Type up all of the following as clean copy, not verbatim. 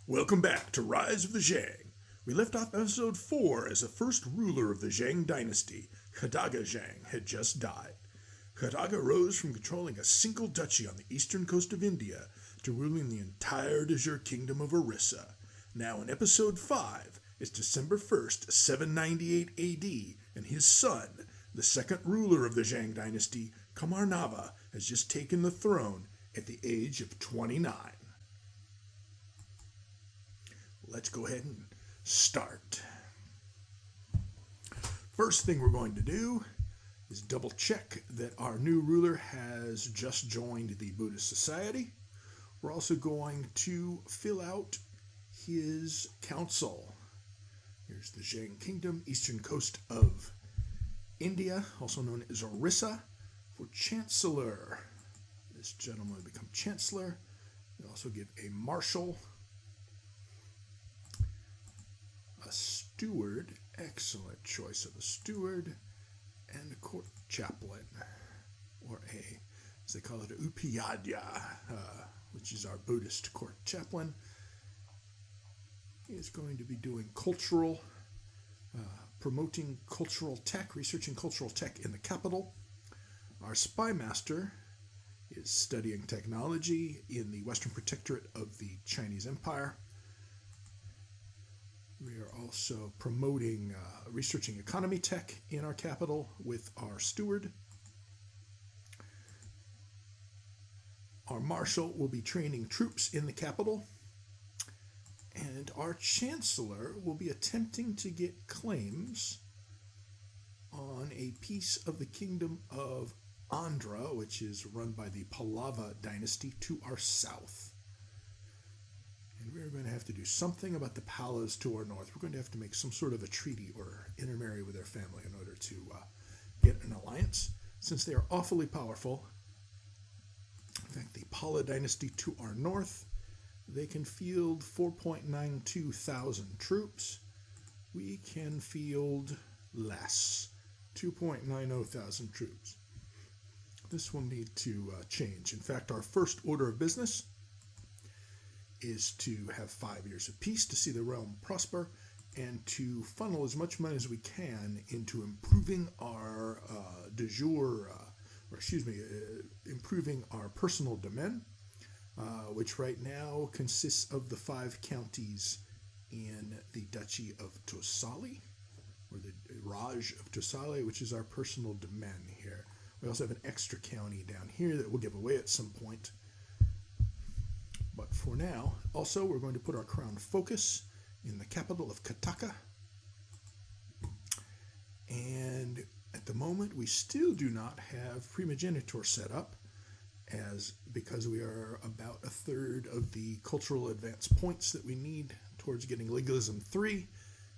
Welcome back to Rise of the Jaang. We left off episode 4 as the first ruler of the Jaang Dynasty, Khadaga Jaang, had just died. Khadaga rose from controlling a single duchy on the eastern coast of India to ruling the entire de jure kingdom of Orissa. Now in episode 5, it's December 1st, 798 AD, and his son, the second ruler of the Jaang Dynasty, Kamarnava, has just taken the throne at the age of 29. Let's go ahead and start. First thing we're going to do is double check that our new ruler has just joined the Buddhist Society. We're also going to fill out his council. Here's the Jaang Kingdom, eastern coast of India, also known as Orissa, for Chancellor. This gentleman will become Chancellor. We'll also give a Marshal, a Steward, excellent choice of a Steward, and a Court Chaplain, or as they call it, a Upayadya, which is our Buddhist Court Chaplain. He is going to be doing promoting cultural tech, researching cultural tech in the capital. Our Spy Master is studying technology in the Western Protectorate of the Chinese Empire. We are also promoting, researching economy tech in our capital with our Steward. Our Marshal will be training troops in the capital. And our Chancellor will be attempting to get claims on a piece of the kingdom of Andhra, which is run by the Pallava dynasty, to our south. And we're going to have to do something about the Pallas to our north. We're going to have to make some sort of a treaty or intermarry with their family in order to get an alliance, since they are awfully powerful. In fact, the Palla dynasty to our north, they can field 4.92 thousand troops. We can field less, 2.90 thousand troops. This will need to change. In fact, our first order of business is to have 5 years of peace to see the realm prosper and to funnel as much money as we can into improving our improving our personal domain, which right now consists of the 5 counties in the Duchy of Tosali, or the Raj of Tosali, which is our personal domain here. We also have an extra county down here that we'll give away at some point. But for now, also, we're going to put our crown focus in the capital of Kataka. And at the moment, we still do not have primogeniture set up, because we are about a third of the cultural advance points that we need towards getting legalism 3,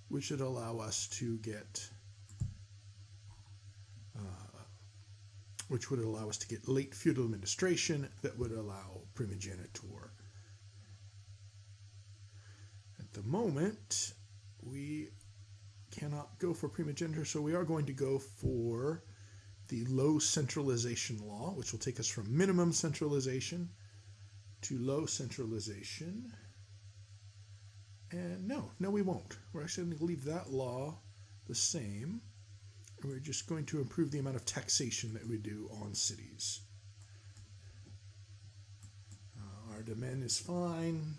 which should allow us to get late feudal administration that would allow primogeniture. At the moment, we cannot go for primogeniture, so we are going to go for the low centralization law, which will take us from minimum centralization to low centralization. And no, we won't. We're actually going to leave that law the same, and we're just going to improve the amount of taxation that we do on cities. Our domain is fine.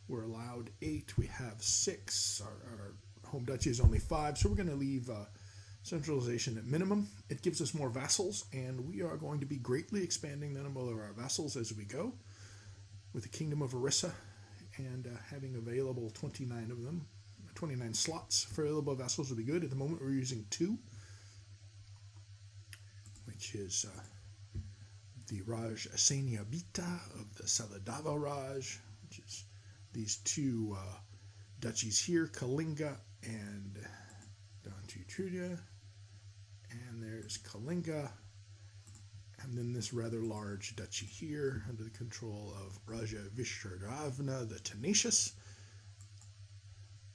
We're allowed 8. We have 6. Our home duchy is only 5, so we're going to leave centralization at minimum. It gives us more vassals, and we are going to be greatly expanding the number of our vassals as we go, with the Kingdom of Orissa, and having available 29 of them. 29 slots for available vassals would be good. At the moment, we're using 2, which is the Raj Asanyabita of the Saladava Raj, which is these 2 duchies here, Kalinga and Dantutrya. And there's Kalinga, and then this rather large duchy here under the control of Raja Vishwaravna the Tenacious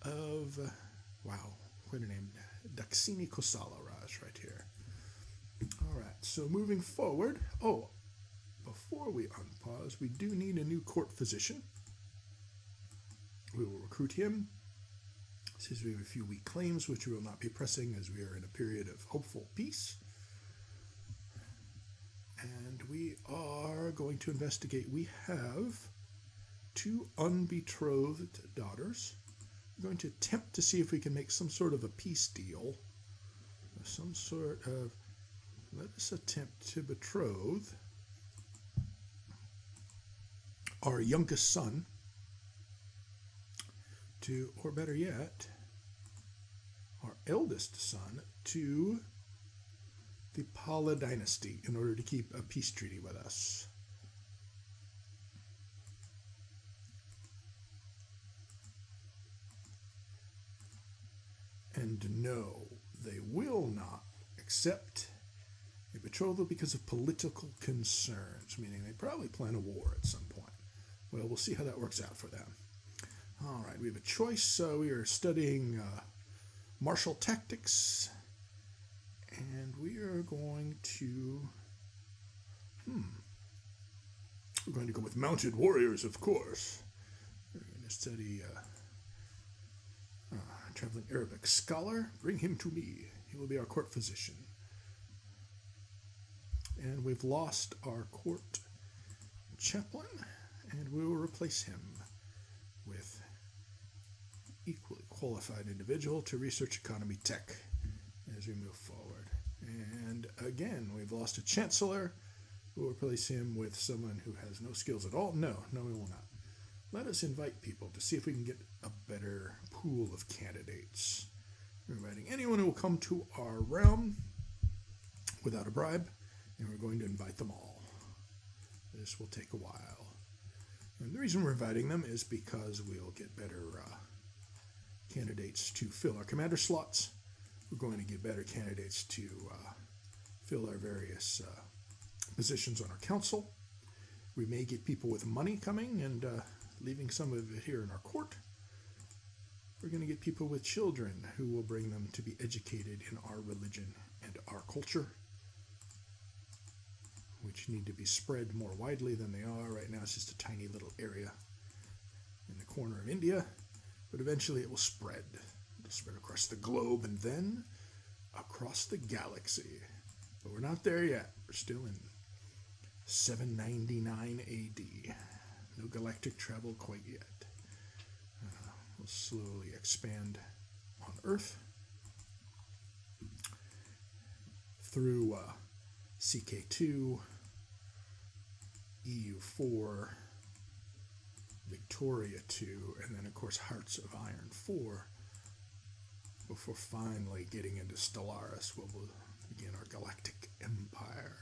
of, what her name, Daksini Kosala Raj right here. All right, so moving forward, before we unpause, we do need a new court physician. recruit him. Since we have a few weak claims, which we will not be pressing as we are in a period of hopeful peace. And we are going to investigate. We have 2 unbetrothed daughters. We're going to attempt to see if we can make some sort of a peace deal. Some sort of, let us attempt to betroth our youngest son to, or better yet, our eldest son to the Jaang Dynasty in order to keep a peace treaty with us. And no, they will not accept a betrothal because of political concerns, meaning they probably plan a war at some point. Well, we'll see how that works out for them. All right, we have a choice. We are studying martial tactics, and we are going to, we're going to go with mounted warriors, of course. We're going to study traveling Arabic scholar. Bring him to me. He will be our court physician. And we've lost our court chaplain, and we will replace him with equally qualified individual to research economy tech as we move forward. And again, we've lost a chancellor. We'll replace him with someone who has no skills at all. No, we will not. Let us invite people to see if we can get a better pool of candidates. We're inviting anyone who will come to our realm without a bribe, and we're going to invite them all. This will take a while. And the reason we're inviting them is because we'll get better candidates to fill our commander slots. We're going to get better candidates to fill our various positions on our council. We may get people with money coming and leaving some of it here in our court. We're going to get people with children who will bring them to be educated in our religion and our culture, which need to be spread more widely than they are. Right now it's just a tiny little area in the corner of India, but eventually it will spread. It'll spread across the globe and then across the galaxy. But we're not there yet. We're still in 799 AD. No galactic travel quite yet. We'll slowly expand on Earth through CK2, EU4, Victoria 2, and then of course Hearts of Iron 4, before finally getting into Stellaris, where we'll begin our galactic empire.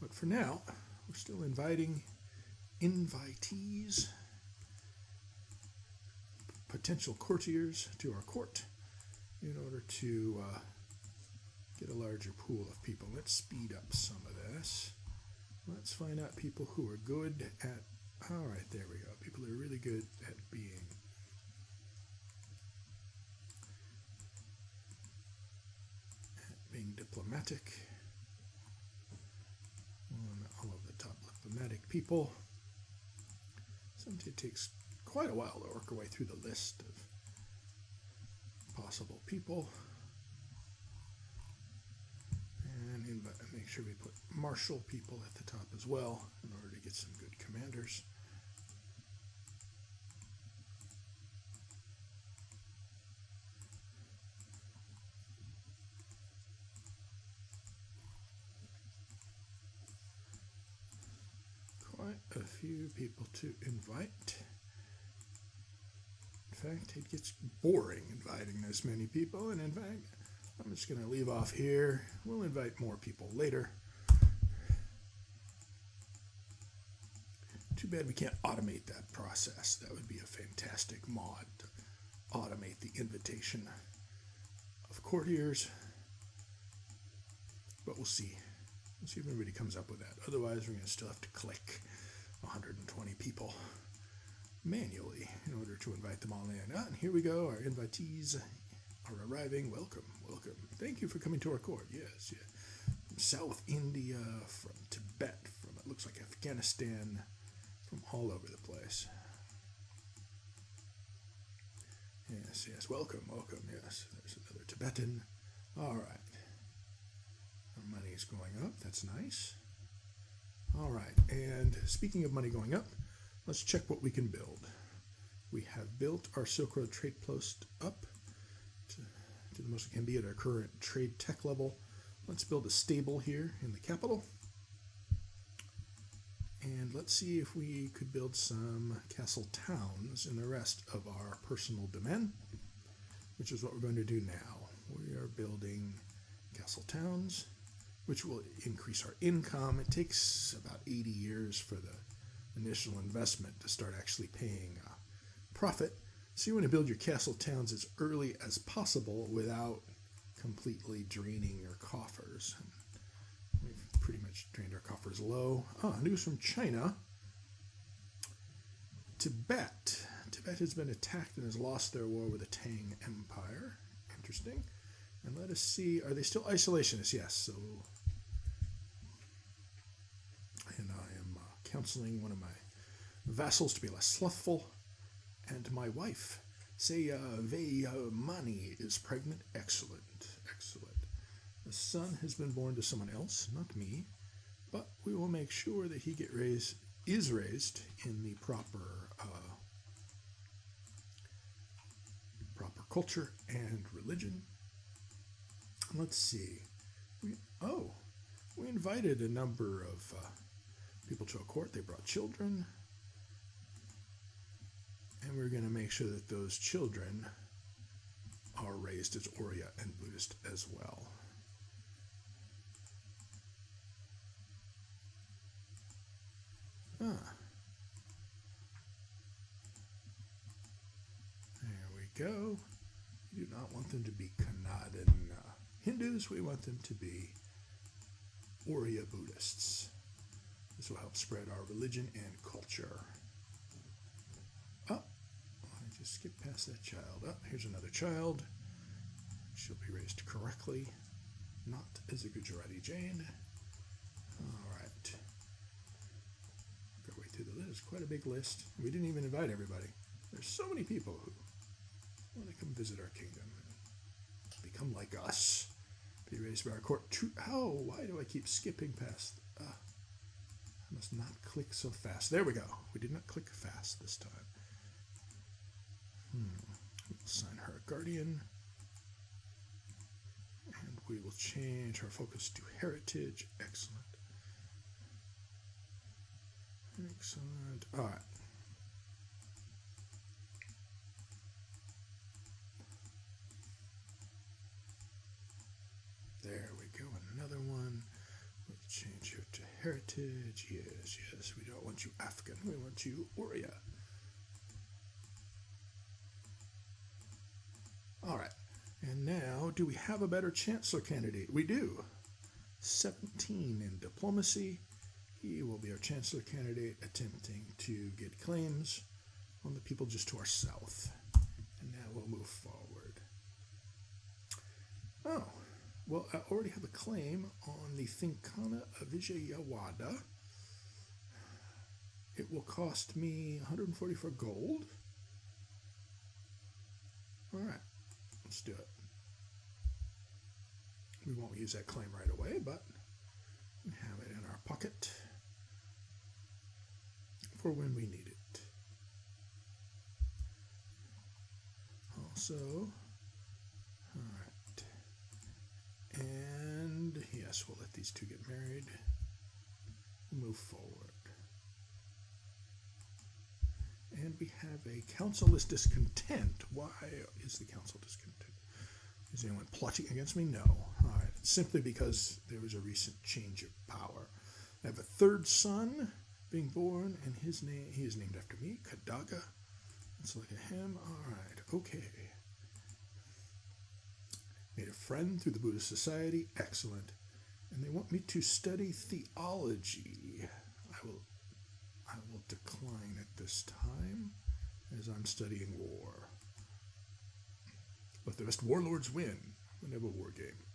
But for now, we're still inviting invitees, potential courtiers to our court in order to get a larger pool of people. Let's speed up some of this. Let's find out people who are good at, all right, there we go. People who are really good at being diplomatic. All of the top diplomatic people. Sometimes it takes quite a while to work our way through the list of possible people. And make sure we put martial people at the top as well in order to get some good commanders. Quite a few people to invite. In fact, it gets boring inviting this many people, and in fact, I'm just going to leave off here. We'll invite more people later. Too bad we can't automate that process. That would be a fantastic mod to automate the invitation of courtiers. But we'll see. We'll see if anybody comes up with that. Otherwise, we're going to still have to click 120 people manually in order to invite them all in. And here we go. Our invitees are arriving. Welcome, welcome. Thank you for coming to our court. Yes, yeah. From South India, from Tibet, from it looks like Afghanistan, from all over the place. Yes, yes. Welcome, welcome. Yes, there's another Tibetan. All right. Our money's going up. That's nice. All right. And speaking of money going up, let's check what we can build. We have built our Silk Road trade post up to the most it can be at our current trade tech level. Let's build a stable here in the capital. And let's see if we could build some castle towns in the rest of our personal domain, which is what we're going to do now. We are building castle towns, which will increase our income. It takes about 80 years for the initial investment to start actually paying profit. So you want to build your castle towns as early as possible without completely draining your coffers. We've pretty much drained our coffers low. News from China. Tibet. Tibet has been attacked and has lost their war with the Tang Empire. Interesting. And let us see, are they still isolationists? Yes. So, and I am counseling one of my vassals to be less slothful. And my wife, Mani, is pregnant. Excellent, excellent. The son has been born to someone else, not me, but we will make sure that he is raised in the proper culture and religion. Let's see. We invited a number of people to a court. They brought children. And we're going to make sure that those children are raised as Orya and Buddhist as well. There we go. We do not want them to be Kannada Hindus. We want them to be Orya Buddhists. This will help spread our religion and culture. Just skip past that child. Here's another child. She'll be raised correctly, not as a Gujarati Jain. All right. Go way through the list. Quite a big list. We didn't even invite everybody. There's so many people who want to come visit our kingdom and become like us. Be raised by our court. Why do I keep skipping past? I must not click so fast. There we go. We did not click fast this time. We'll assign her a guardian, and we will change her focus to heritage. Excellent. Excellent. All right. There we go. Another one. We'll change her to heritage. Yes, yes. We don't want you African. We want you Orya. All right, and now, do we have a better chancellor candidate? We do. 17 in diplomacy. He will be our chancellor candidate, attempting to get claims on the people just to our south. And now we'll move forward. Oh, well, I already have a claim on the Thinkana Vijayawada. It will cost me 144 gold. All right. Let's do it. We won't use that claim right away, but we have it in our pocket for when we need it. Also, all right. And yes, we'll let these two get married. We'll move forward. And we have a council is discontent. Why is the council discontent? Is anyone plotting against me? No. All right. Simply because there was a recent change of power. I have a third son being born, and he is named after me, Kadaga. Let's look at him. All right. Okay. Made a friend through the Buddhist Society. Excellent. And they want me to study theology. I will decline at this time, as I'm studying war. Let the best warlords win. Whenever war game.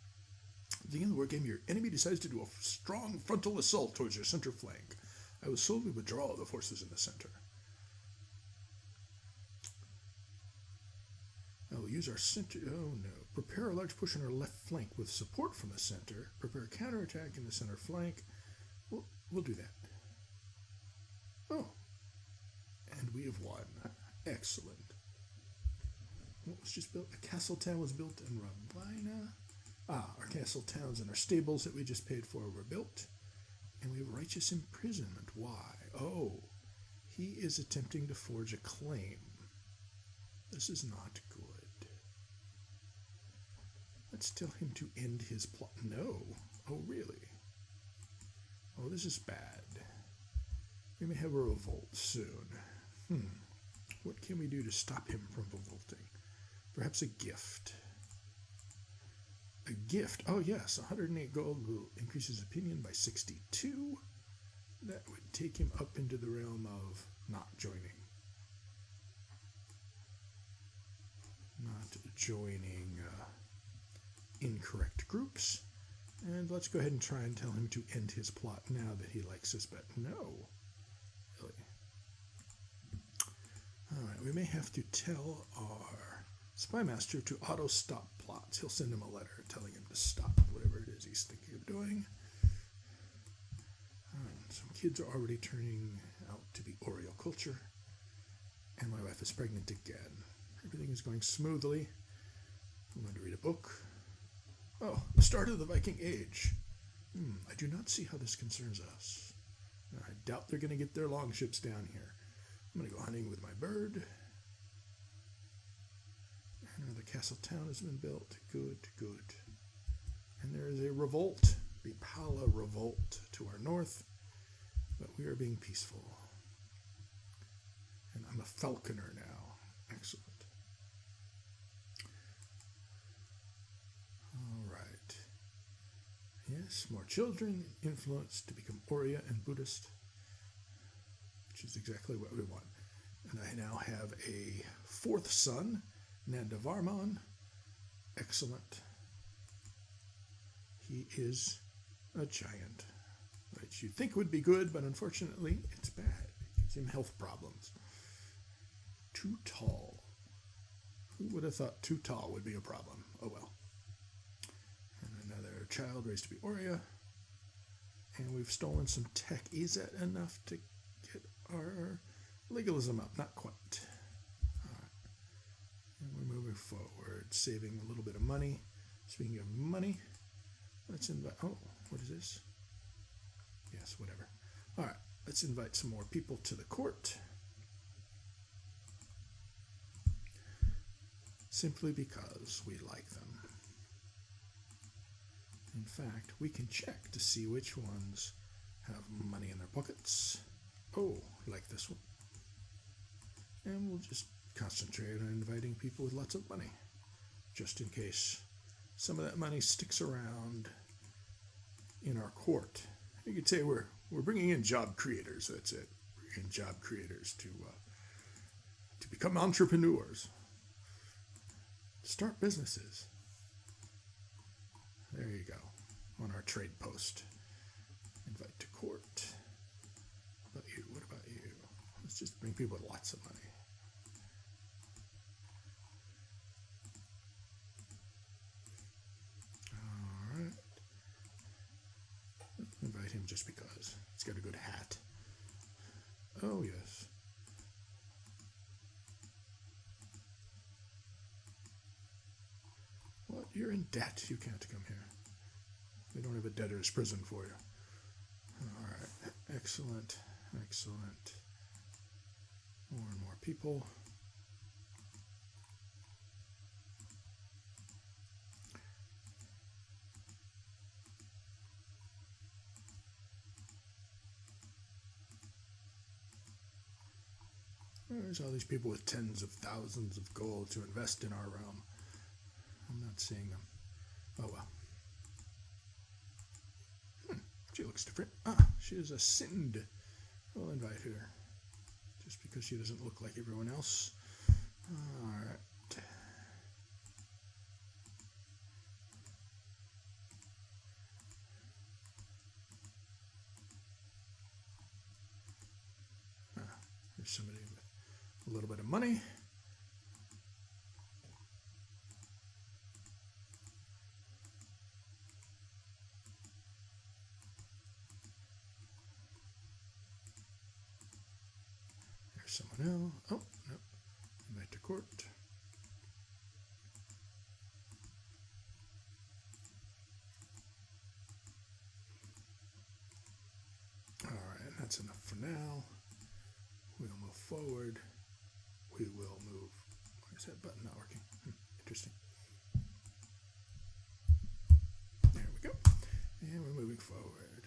At the end of the war game, your enemy decides to do a strong frontal assault towards your center flank. I will slowly withdraw the forces in the center. use our center. Oh no. Prepare a large push on our left flank with support from the center. Prepare a counterattack in the center flank. We'll do that. Oh. And we have won. Excellent. What was just built? A castle town was built in Rabbina. Our castle towns and our stables that we just paid for were built. And we have righteous imprisonment. Why? Oh. He is attempting to forge a claim. This is not good. Let's tell him to end his plot. No. Oh, really? Oh, this is bad. We may have a revolt soon. What can we do to stop him from revolting? Perhaps a gift. A gift. Oh, yes. 108 gold will increase his opinion by 62. That would take him up into the realm of not joining. Not joining incorrect groups. And let's go ahead and try and tell him to end his plot now that he likes us, but no. Really. Alright, we may have to tell our spy master to auto-stop plots. He'll send him a letter telling him to stop whatever it is he's thinking of doing. Some kids are already turning out to be Oreo culture. And my wife is pregnant again. Everything is going smoothly. I'm going to read a book. Oh, the start of the Viking Age. I do not see how this concerns us. I doubt they're going to get their longships down here. I'm going to go hunting with my bird. And another castle town has been built. Good, good. And there is a revolt, the Pala revolt to our north. But we are being peaceful. And I'm a falconer now. Excellent. All right. Yes, more children influenced to become Orya and Buddhist, which is exactly what we want. And I now have a fourth son, Nandavarman. Excellent. He is a giant. Which you'd think would be good, but unfortunately, it's bad. It gives him health problems. Too tall. Who would have thought too tall would be a problem? Oh well. And another child raised to be Orya. And we've stolen some tech. Is that enough to get our legalism up? Not quite. All right. And we're moving forward, saving a little bit of money. Speaking of money, let's invite... Oh, what is this? Yes, whatever. All right, let's invite some more people to the court. Simply because we like them. In fact, we can check to see which ones have money in their pockets. Oh, like this one. And we'll just concentrate on inviting people with lots of money, just in case some of that money sticks around in our court. You could say we're bringing in job creators. That's it. We're bringing in job creators to become entrepreneurs, start businesses. There you go. On our trade post, invite to court. What about you? What about you? Let's just bring people with lots of money. Invite him just because. He's got a good hat. Oh, yes. What? You're in debt. You can't come here. We don't have a debtor's prison for you. All right. Excellent. Excellent. More and more people. There's all these people with tens of thousands of gold to invest in our realm. I'm not seeing them. Oh well. She looks different. She is a Sind. We'll invite her. Just because she doesn't look like everyone else. Alright. There's somebody with a little bit of money. someone else. Oh, no. Invite to court. All right, that's enough for now. We'll move forward. We will move. Why is that button not working? Interesting. There we go. And we're moving forward.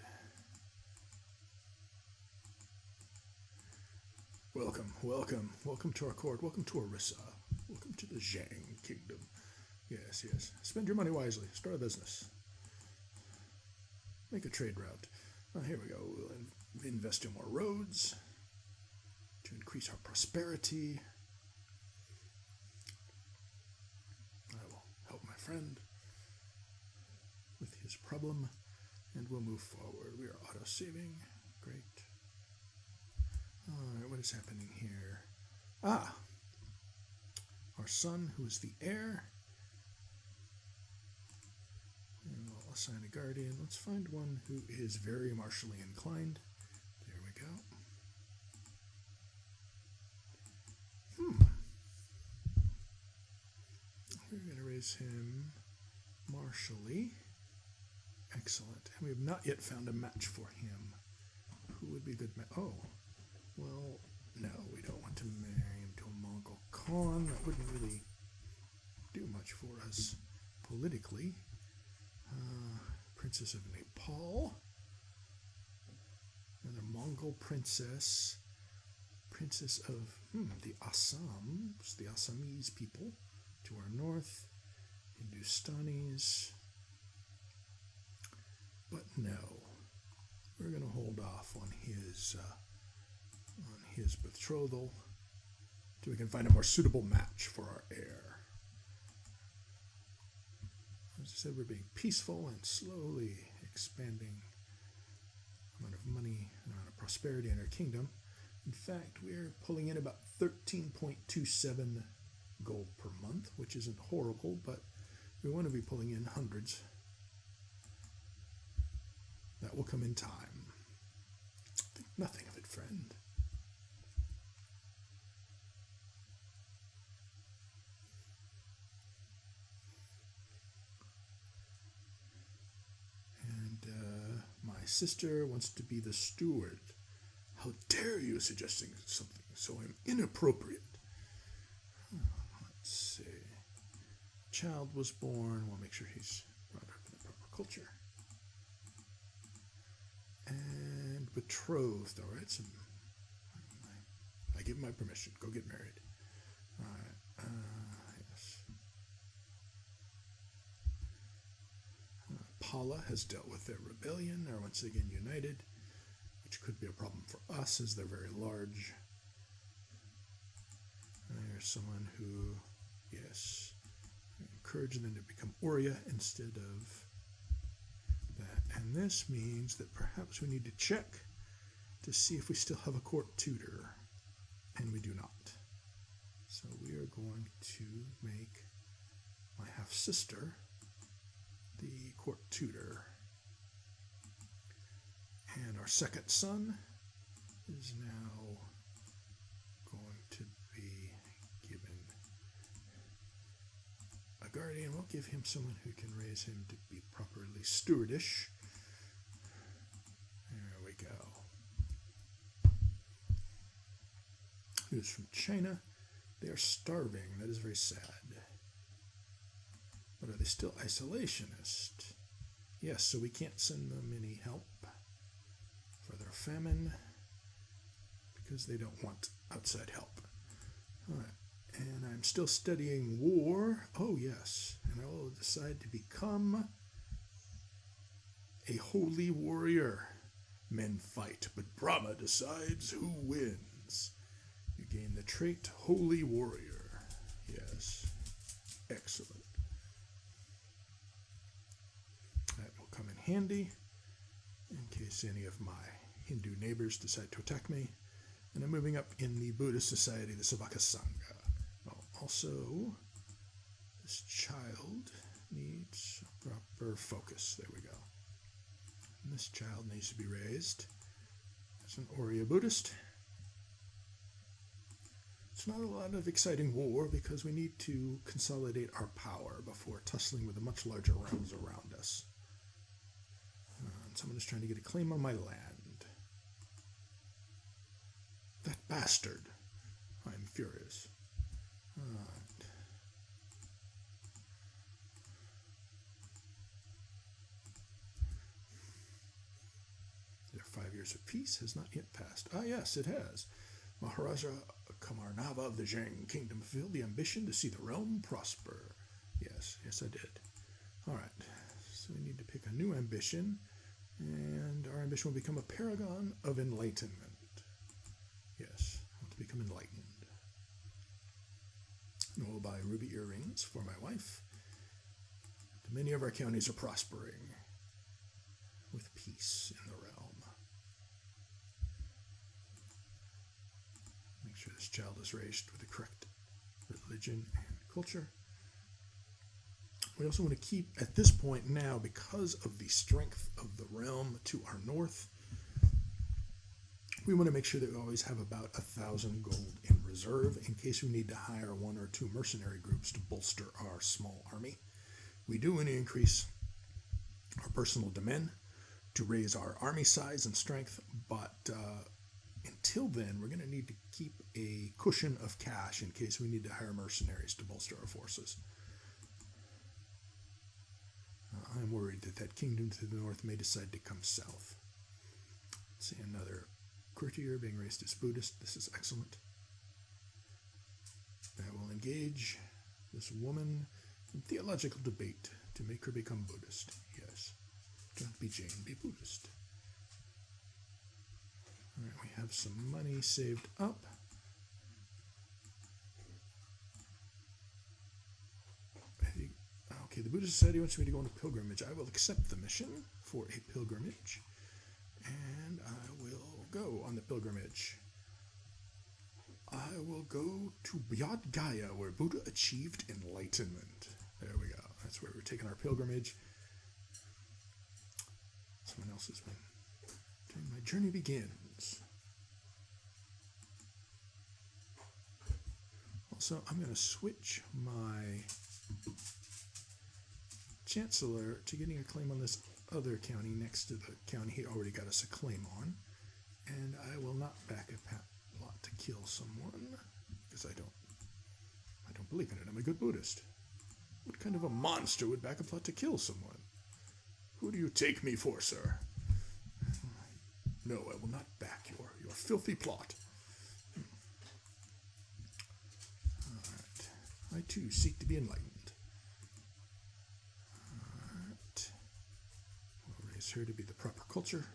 Welcome to our court. Welcome to Orissa. Welcome to the Jaang Kingdom. Yes. Spend your money wisely. Start a business. Make a trade route. Here we go. We'll invest in more roads to increase our prosperity. I will help my friend with his problem, and we'll move forward. We are auto-saving. Great. All right, what is happening here? Our son, who is the heir. And we'll assign a guardian. Let's find one who is very martially inclined. There we go. We're going to raise him martially. Excellent. And we have not yet found a match for him. Who would be a good match? Oh, well, no, we don't want to marry him to a Mongol Khan. That wouldn't really do much for us politically. Princess of Nepal. Another Mongol princess. Princess of the Assams, the Assamese people to our north. Hindustanis. But no, we're going to hold off on his betrothal till we can find a more suitable match for our heir. As I said, we're being peaceful and slowly expanding the amount of money and amount of prosperity in our kingdom. In fact, we're pulling in about 13.27 gold per month, which isn't horrible, but we want to be pulling in hundreds. That will come in time. Think nothing of it, friend. And my sister wants to be the steward. How dare you suggesting something so inappropriate? Let's see. Child was born. We'll make sure he's brought up in the proper culture. And betrothed. All right. I give my permission. Go get married. All right. Yes. Pala has dealt with their rebellion. They're once again united, which could be a problem for us as they're very large. There's someone who, yes, encourage them to become Orya instead of that. And this means that perhaps we need to check to see if we still have a court tutor. And we do not. So we are going to make my half-sister the court tutor. And our second son is now going to be given a guardian. We'll give him someone who can raise him to be properly stewardish. There we go. Who's from China? They are starving. That is very sad. But are they still isolationist? Yes, so we can't send them any help for their famine because they don't want outside help. All right, and I'm still studying war. Oh, yes, and I will decide to become a holy warrior. Men fight, but Brahma decides who wins. You gain the trait Holy Warrior. Yes, excellent. That will come in handy in case any of my Hindu neighbors decide to attack me. And I'm moving up in the Buddhist society, the Savaka Sangha. Oh, also, this child needs a proper focus. There we go. And this child needs to be raised as an Orya Buddhist. It's not a lot of exciting war because we need to consolidate our power before tussling with the much larger realms around us. Someone is trying to get a claim on my land. That bastard. I'm furious. Their 5 years of peace has not yet passed. Ah, yes, it has. Maharaja Kamarnava of the Jaang Kingdom fulfilled the ambition to see the realm prosper. Yes, I did. All right, so we need to pick a new ambition, and our ambition will become a paragon of enlightenment. Yes, I want to become enlightened. And we'll buy ruby earrings for my wife. Many of our counties are prospering with peace in the realm. Make sure this child is raised with the correct religion and culture. We also want to keep, at this point now, because of the strength of the realm to our north, we want to make sure that we always have about 1,000 gold in reserve in case we need to hire 1 or 2 mercenary groups to bolster our small army. We do want to increase our personal demand to raise our army size and strength, but until then, we're going to need to keep a cushion of cash in case we need to hire mercenaries to bolster our forces. I'm worried that kingdom to the north may decide to come south. See another courtier being raised as Buddhist. This is excellent. I will engage this woman in theological debate to make her become Buddhist. Yes. Don't be Jain, be Buddhist. All right, we have some money saved up. Okay, the Buddhist Society wants me to go on a pilgrimage. I will accept the mission for a pilgrimage, and I will go on the pilgrimage. I will go to Bodh Gaya, where Buddha achieved enlightenment. There we go. That's where we're taking our pilgrimage. Someone else has been doing my journey begins. Also, I'm going to switch my chancellor to getting a claim on this other county next to the county he already got us a claim on. And I will not back a plot to kill someone because I don't believe in it. I'm a good Buddhist. What kind of a monster would back a plot to kill someone? Who do you take me for, sir? No, I will not back your filthy plot. All right. I too seek to be enlightened. All right. We'll raise her to be the proper culture.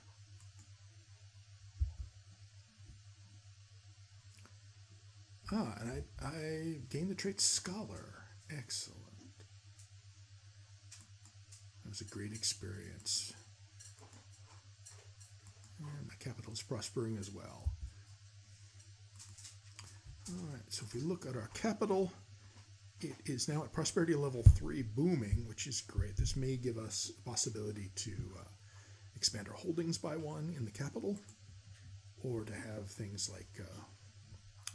And I gained the trait Scholar. Excellent. That was a great experience. And my capital is prospering as well. All right, so if we look at our capital, it is now at prosperity level 3 booming, which is great. This may give us a possibility to expand our holdings by 1 in the capital, or to have things like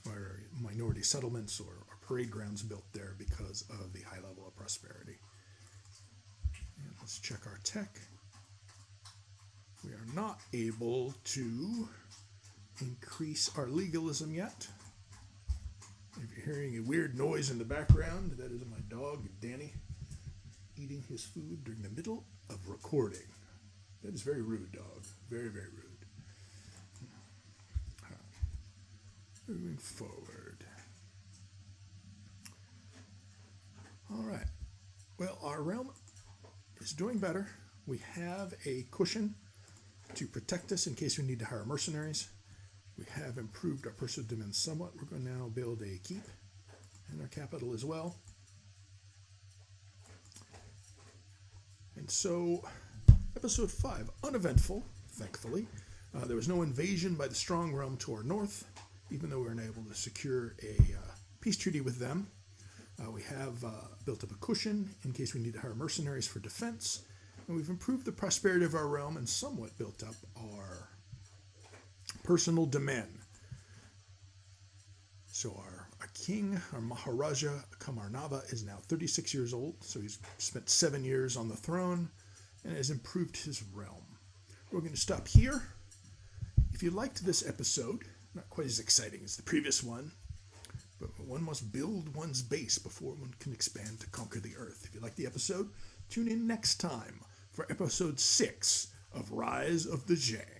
our minority settlements or parade grounds built there because of the high level of prosperity. And let's check our tech. We are not able to increase our legalism yet. If you're hearing a weird noise in the background, that is my dog, Danny, eating his food during the middle of recording. That is very rude, dog. Very, very rude. Moving forward. All right. Well, our realm is doing better. We have a cushion to protect us in case we need to hire mercenaries. We have improved our personal demand somewhat. We're going to now build a keep in our capital as well. And so, episode 5, uneventful, thankfully. There was no invasion by the strong realm to our north, even though we were unable to secure a peace treaty with them. We have built up a cushion in case we need to hire mercenaries for defense. And we've improved the prosperity of our realm and somewhat built up our personal demand. So our king, or Maharaja Kamarnava, is now 36 years old, so he's spent 7 years on the throne and has improved his realm. We're going to stop here. If you liked this episode, not quite as exciting as the previous one, but one must build one's base before one can expand to conquer the earth. If you like the episode, tune in next time for episode 6 of Rise of the Jaang.